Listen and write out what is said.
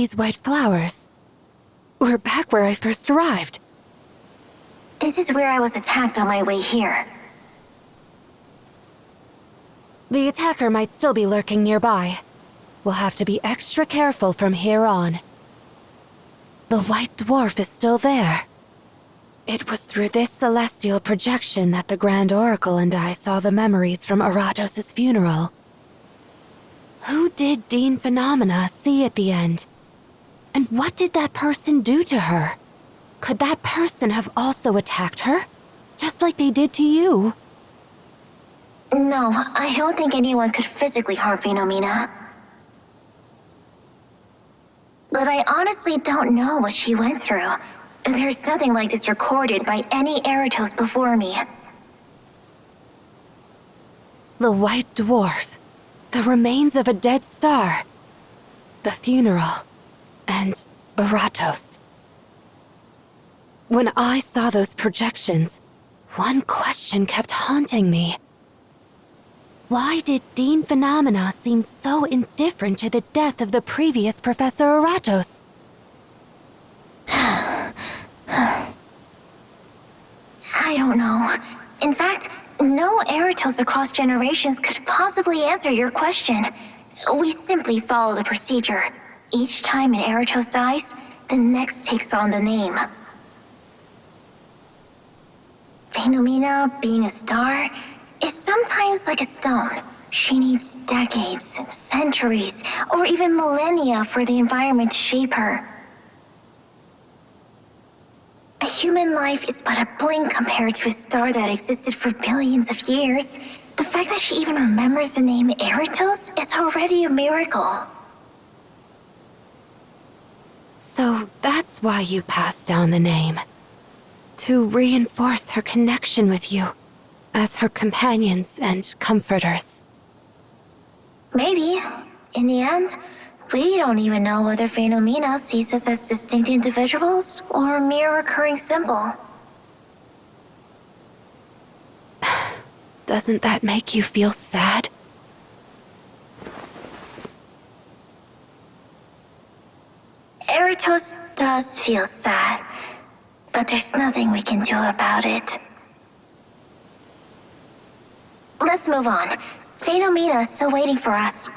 these white flowers? We're back where I first arrived. This is where I was attacked on my way here. The attacker might still be lurking nearby. We'll have to be extra careful from here on. The white dwarf is still there. It was through this celestial projection that the Grand Oracle and I saw the memories from Aratos' funeral. Who did Dean Phenomena see at the end? And what did that person do to her? Could that person have also attacked her? Just like they did to you? No, I don't think anyone could physically harm Phenomena. But I honestly don't know what she went through. There's nothing like this recorded by any Eratos before me. The white dwarf. The remains of a dead star. The funeral. And Aratos. When I saw those projections, one question kept haunting me. Why did Dean Phenomena seem so indifferent to the death of the previous Professor Aratos? I don't know. In fact, no Eratos across generations could possibly answer your question. We simply follow the procedure. Each time an Eratos dies, the next takes on the name. Phenomena, being a star, is sometimes like a stone. She needs decades, centuries, or even millennia for the environment to shape her. A human life is but a blink compared to a star that existed for billions of years. The fact that she even remembers the name Eratos is already a miracle. So that's why you passed down the name. To reinforce her connection with you, as her companions and comforters. Maybe. In the end, we don't even know whether Phenomena sees us as distinct individuals or a mere recurring symbol. Doesn't that make you feel sad? Eratos does feel sad, but there's nothing we can do about it. Let's move on. Phenomena is still waiting for us.